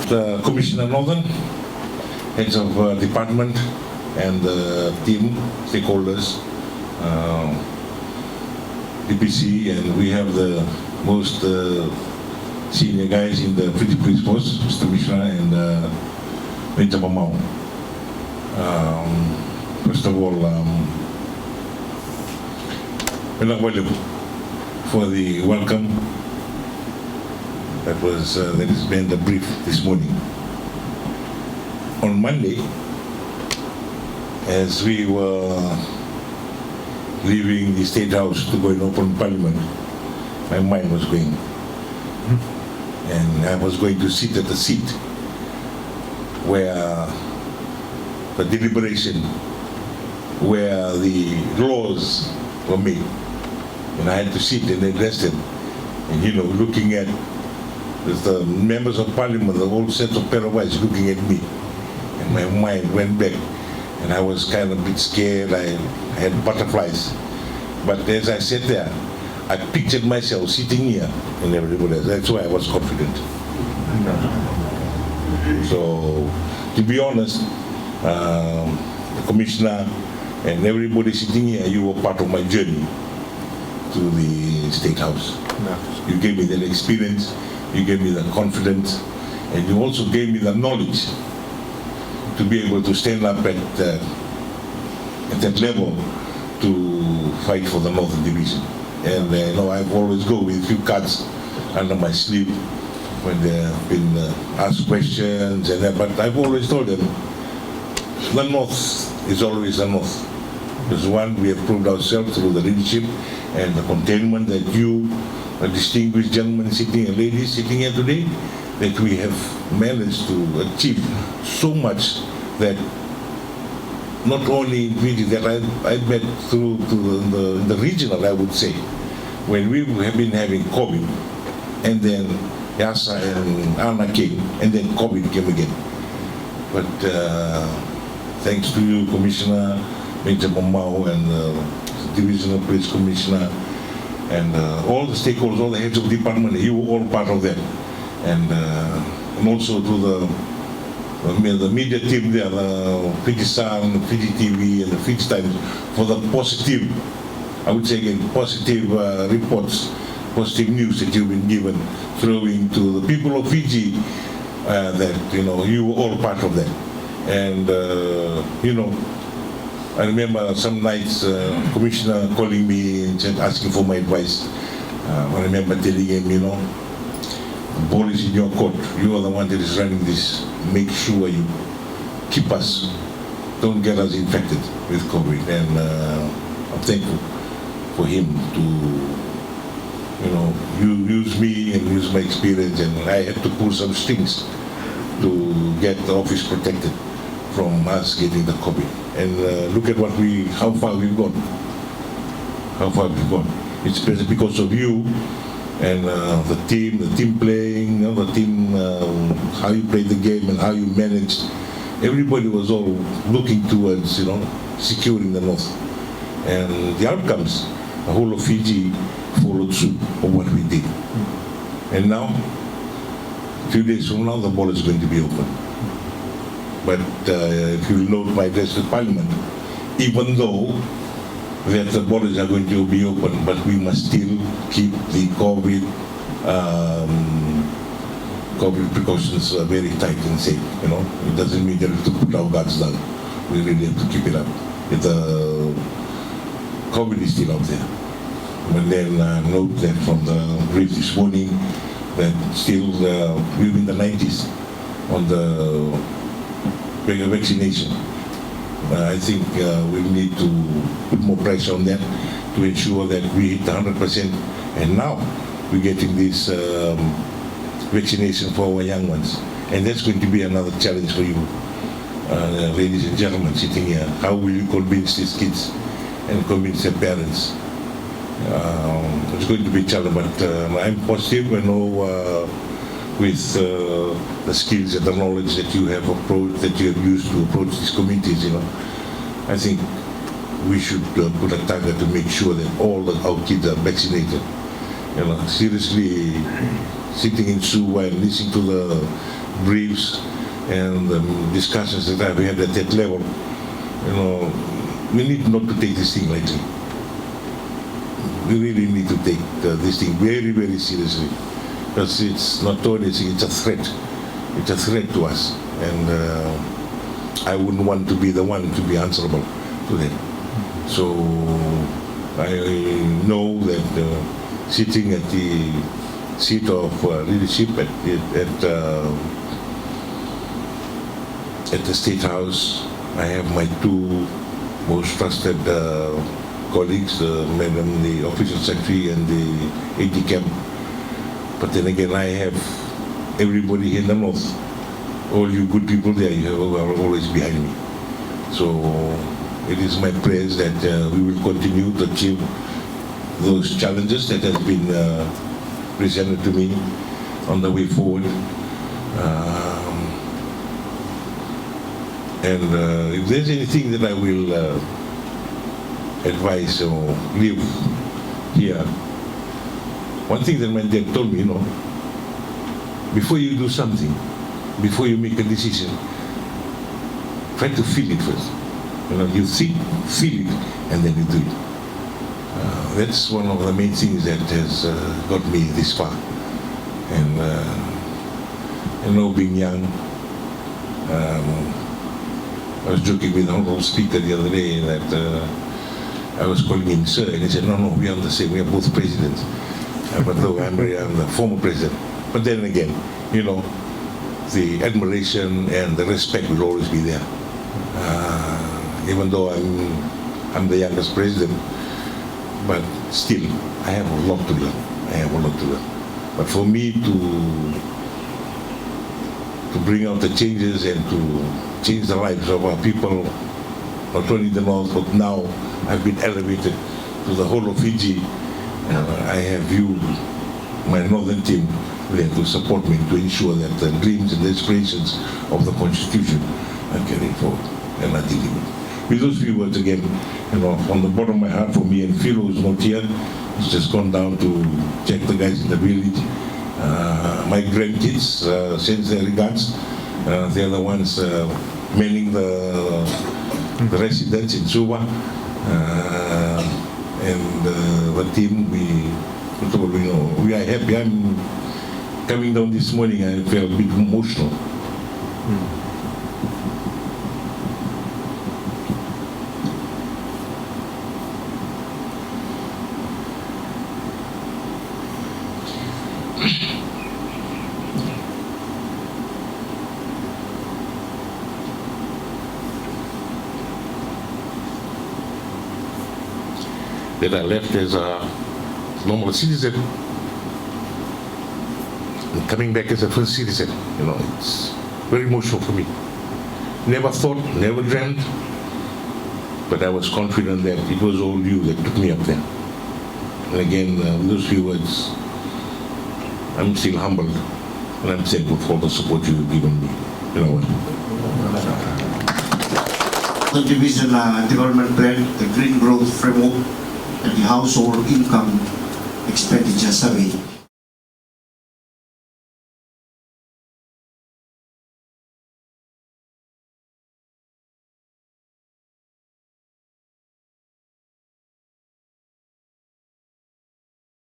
Commissioner Northern, heads of department, and the team, stakeholders, DPC, and we have the most senior guys in the Fiji Police Force, Mr. Mishra and Major Mamau. First of all, Vanua Levu for the welcome that has been the brief this morning. On Monday, as we were leaving the State House to go in open Parliament, my mind was going. And I was going to sit at the seat where the deliberation, where the laws were made. And I had to sit and address them. And looking at the members of Parliament, the whole set of pair of eyes looking at me. And my mind went back. And I was kind of a bit scared. I had butterflies. But as I sat there, I pictured myself sitting here and everybody else. That's why I was confident. So, to be honest, the Commissioner and everybody sitting here, you were part of my journey to the State House. You gave me that experience, you gave me the confidence, and you also gave me the knowledge to be able to stand up at that level to fight for the Northern Division. And I've always go with a few cards under my sleeve when there have been asked questions and that, but I've always told them the North is always the North. Because one, we have proved ourselves through the leadership and the containment that you, a distinguished gentleman sitting and ladies sitting here today, that we have managed to achieve so much that not only in Fiji, that I met through to the regional, I would say, when we have been having COVID, and then Yasa and Anna came, and then COVID came again. But thanks to you, Commissioner, Major Mamau, and Divisional Police Commissioner, and all the stakeholders, all the heads of department, you were all part of that. And also to the media team there, the Fiji Sun, Fiji TV, and the Fiji Times, for the positive, I would say again, positive reports, positive news that you've been given, throwing to the people of Fiji that, you were all part of that. And, I remember some nights, Commissioner calling me and asking for my advice. I remember telling him, the ball is in your court. You are the one that is running this. Make sure you keep us, don't get us infected with COVID. And I'm thankful for him to, use me and use my experience. And I had to pull some strings to get the office protected from us getting the COVID. And look at how far we've gone. How far we've gone. It's because of you and the team playing, the team, how you played the game and how you managed. Everybody was all looking towards, securing the North. And the outcomes, the whole of Fiji followed suit of what we did. And now, a few days from now, the ball is going to be open. But if you note my address to Parliament, even though that the borders are going to be open, but we must still keep the COVID precautions very tight and safe. It doesn't mean that we have to put our guards down. We really have to keep it up. The COVID is still out there. But then note that from the brief this morning that still we're in the 90s on the vaccination. I think we need to put more pressure on that to ensure that we hit 100%. And now we're getting this vaccination for our young ones. And that's going to be another challenge for you, ladies and gentlemen sitting here. How will you convince these kids and convince their parents? It's going to be a challenge, but I'm positive. I know with the skills and the knowledge that you have used to approach these communities, I think we should put a target to make sure that all our kids are vaccinated. Seriously, sitting in Suva and listening to the briefs and discussions that I've had at that level, we need not to take this thing lightly. We really need to take this thing very, very seriously, because it's not only it's a threat. It's a threat to us, and I wouldn't want to be the one to be answerable to them. So I know that sitting at the seat of leadership at the State House, I have my two most trusted colleagues, Madam the Official Secretary and the AD Camp. But then again, I have everybody here in the North. All you good people there, you are always behind me. So it is my prayers that we will continue to achieve those challenges that have been presented to me on the way forward. And if there's anything that I will advise or leave here, one thing that my dad told me, before you do something, before you make a decision, try to feel it first. You think, feel it, and then you do it. That's one of the main things that has got me this far. And being young, I was joking with the honorable speaker the other day that I was calling him sir, and he said, no, we are the same, we are both presidents. But though I'm the former president. But then again, the admiration and the respect will always be there. Even though I'm the youngest president, but still, I have a lot to learn. But for me to bring out the changes and to change the lives of our people, not only the North, but now I've been elevated to the whole of Fiji. I have you, my Northern team, there to support me, to ensure that the dreams and the aspirations of the Constitution are carried forward and are delivered. With those few words again, from the bottom of my heart, for me and Phil, who's not here, he's just gone down to check the guys in the village. My grandkids sends their regards. They're the ones manning the residents in Suva. And the team, we are happy. I'm coming down this morning, I felt a bit emotional. That I left as a normal citizen and coming back as a first citizen, it's very emotional for me. Never thought, never dreamt, but I was confident that it was all you that took me up there. And again, with those few words, I'm still humbled and I'm thankful for the support you've given me. The Division Development Plan, the Green Growth Framework, and the Household Income Expenditure Survey.